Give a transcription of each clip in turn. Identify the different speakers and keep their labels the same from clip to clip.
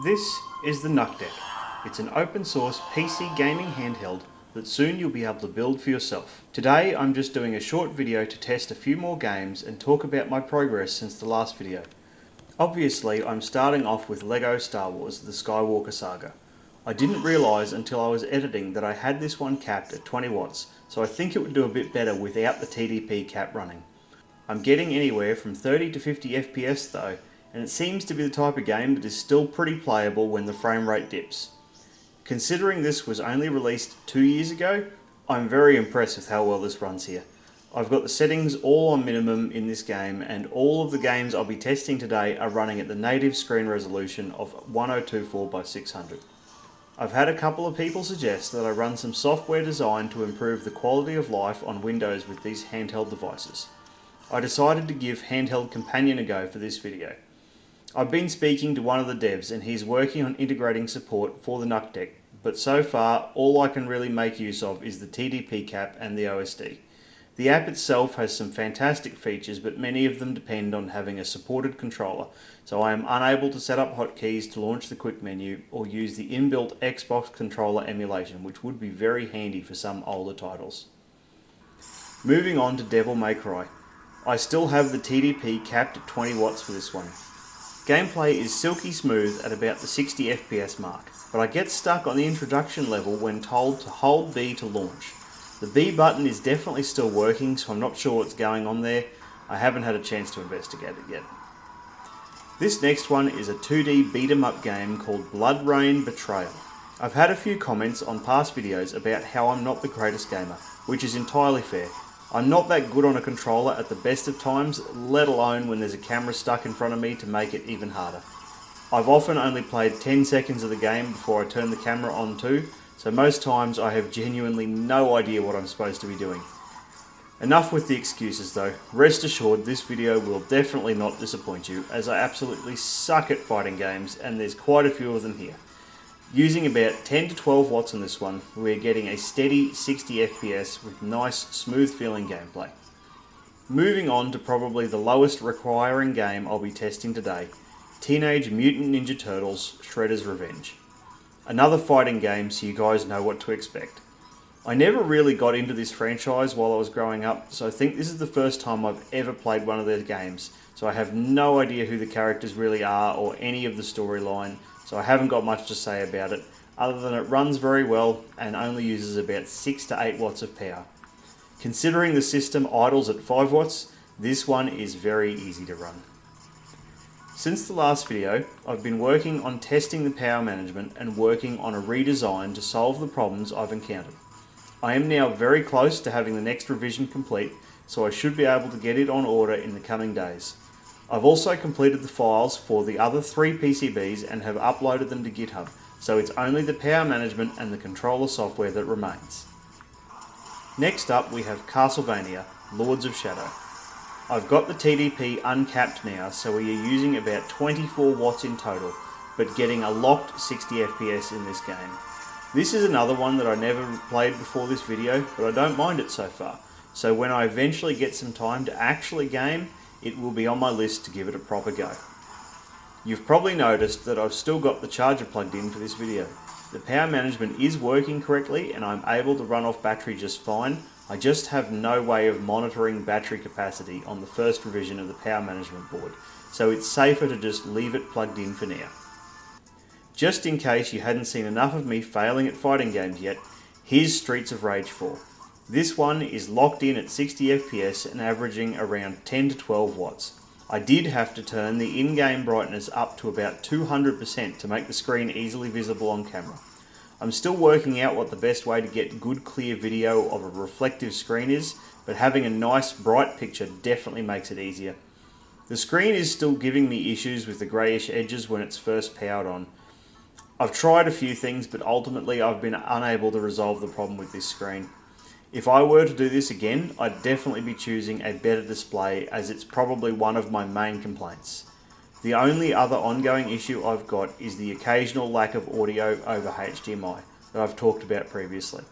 Speaker 1: This is the NucDeck. It's an open source PC gaming handheld that soon you'll be able to build for yourself. Today I'm just doing a short video to test a few more games and talk about my progress since the last video. Obviously I'm starting off with LEGO Star Wars, the Skywalker Saga. I didn't realise until I was editing that I had this one capped at 20 watts, so I think it would do a bit better without the TDP cap running. I'm getting anywhere from 30 to 50 FPS though, and it seems to be the type of game that is still pretty playable when the frame rate dips. Considering this was only released 2 years ago, I'm very impressed with how well this runs here. I've got the settings all on minimum in this game, and all of the games I'll be testing today are running at the native screen resolution of 1024 by 600. I've had a couple of people suggest that I run some software designed to improve the quality of life on Windows with these handheld devices. I decided to give Handheld Companion a go for this video. I've been speaking to one of the devs and he's working on integrating support for the NucDeck, but so far all I can really make use of is the TDP cap and the OSD. The app itself has some fantastic features, but many of them depend on having a supported controller, so I am unable to set up hotkeys to launch the quick menu or use the inbuilt Xbox controller emulation, which would be very handy for some older titles. Moving on to Devil May Cry. I still have the TDP capped at 20 watts for this one. Gameplay is silky smooth at about the 60 FPS mark, but I get stuck on the introduction level when told to hold B to launch. The B button is definitely still working, so I'm not sure what's going on there. I haven't had a chance to investigate it yet. This next one is a 2D beat 'em up game called Bloodrayne Betrayal. I've had a few comments on past videos about how I'm not the greatest gamer, which is entirely fair. I'm not that good on a controller at the best of times, let alone when there's a camera stuck in front of me to make it even harder. I've often only played 10 seconds of the game before I turn the camera on too, so most times I have genuinely no idea what I'm supposed to be doing. Enough with the excuses though. Rest assured this video will definitely not disappoint you, as I absolutely suck at fighting games and there's quite a few of them here. Using about 10 to 12 watts on this one, we're getting a steady 60 FPS with nice, smooth feeling gameplay. Moving on to probably the lowest requiring game I'll be testing today, Teenage Mutant Ninja Turtles Shredder's Revenge. Another fighting game so you guys know what to expect. I never really got into this franchise while I was growing up, so I think this is the first time I've ever played one of their games, so I have no idea who the characters really are or any of the storyline, so I haven't got much to say about it, other than it runs very well and only uses about 6 to 8 watts of power. Considering the system idles at 5 watts, this one is very easy to run. Since the last video, I've been working on testing the power management and working on a redesign to solve the problems I've encountered. I am now very close to having the next revision complete, so I should be able to get it on order in the coming days. I've also completed the files for the other 3 PCBs and have uploaded them to GitHub, so it's only the power management and the controller software that remains. Next up we have Castlevania, Lords of Shadow. I've got the TDP uncapped now, so we are using about 24 watts in total, but getting a locked 60 FPS in this game. This is another one that I never played before this video, but I don't mind it so far, so when I eventually get some time to actually game, it will be on my list to give it a proper go. You've probably noticed that I've still got the charger plugged in for this video. The power management is working correctly and I'm able to run off battery just fine. I just have no way of monitoring battery capacity on the first revision of the power management board, so it's safer to just leave it plugged in for now. Just in case you hadn't seen enough of me failing at fighting games yet, here's Streets of Rage 4. This one is locked in at 60 FPS and averaging around 10 to 12 watts. I did have to turn the in-game brightness up to about 200% to make the screen easily visible on camera. I'm still working out what the best way to get good clear video of a reflective screen is, but having a nice bright picture definitely makes it easier. The screen is still giving me issues with the greyish edges when it's first powered on. I've tried a few things, but ultimately I've been unable to resolve the problem with this screen. If I were to do this again, I'd definitely be choosing a better display, as it's probably one of my main complaints. The only other ongoing issue I've got is the occasional lack of audio over HDMI that I've talked about previously.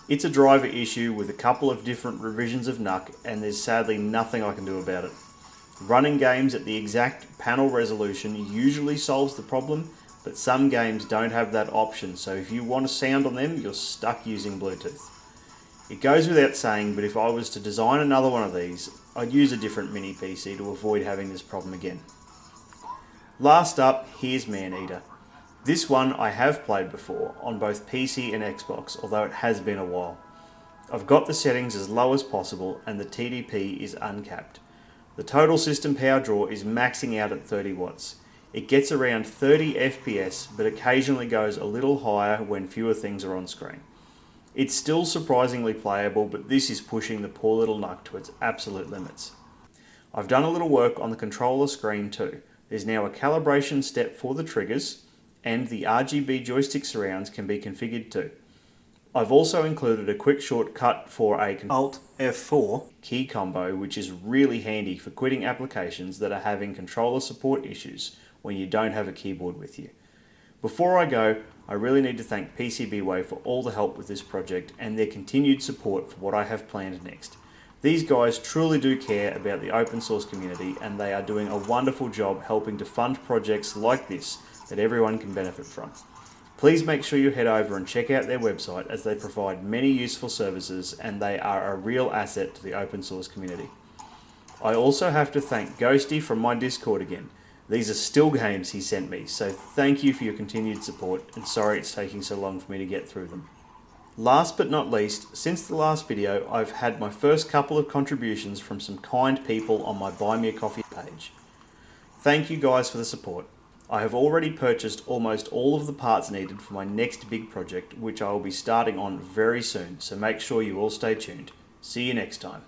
Speaker 1: It's a driver issue with a couple of different revisions of NUC, and there's sadly nothing I can do about it. Running games at the exact panel resolution usually solves the problem, but some games don't have that option, so if you want a sound on them, you're stuck using Bluetooth. It goes without saying, but if I was to design another one of these, I'd use a different mini PC to avoid having this problem again. Last up, here's Maneater. This one I have played before on both PC and Xbox, although it has been a while. I've got the settings as low as possible and the TDP is uncapped. The total system power draw is maxing out at 30 watts. It gets around 30 FPS, but occasionally goes a little higher when fewer things are on screen. It's still surprisingly playable, but this is pushing the poor little Nuck to its absolute limits. I've done a little work on the controller screen too. There's now a calibration step for the triggers, and the RGB joystick surrounds can be configured too. I've also included a quick shortcut for a Alt F4 key combo, which is really handy for quitting applications that are having controller support issues when you don't have a keyboard with you. Before I go, I really need to thank PCBWay for all the help with this project and their continued support for what I have planned next. These guys truly do care about the open source community, and they are doing a wonderful job helping to fund projects like this that everyone can benefit from. Please make sure you head over and check out their website, as they provide many useful services and they are a real asset to the open source community. I also have to thank Ghosty from my Discord again. These are still games he sent me, so thank you for your continued support, and sorry it's taking so long for me to get through them. Last but not least, since the last video, I've had my first couple of contributions from some kind people on my Buy Me a Coffee page. Thank you guys for the support. I have already purchased almost all of the parts needed for my next big project, which I will be starting on very soon, so make sure you all stay tuned. See you next time.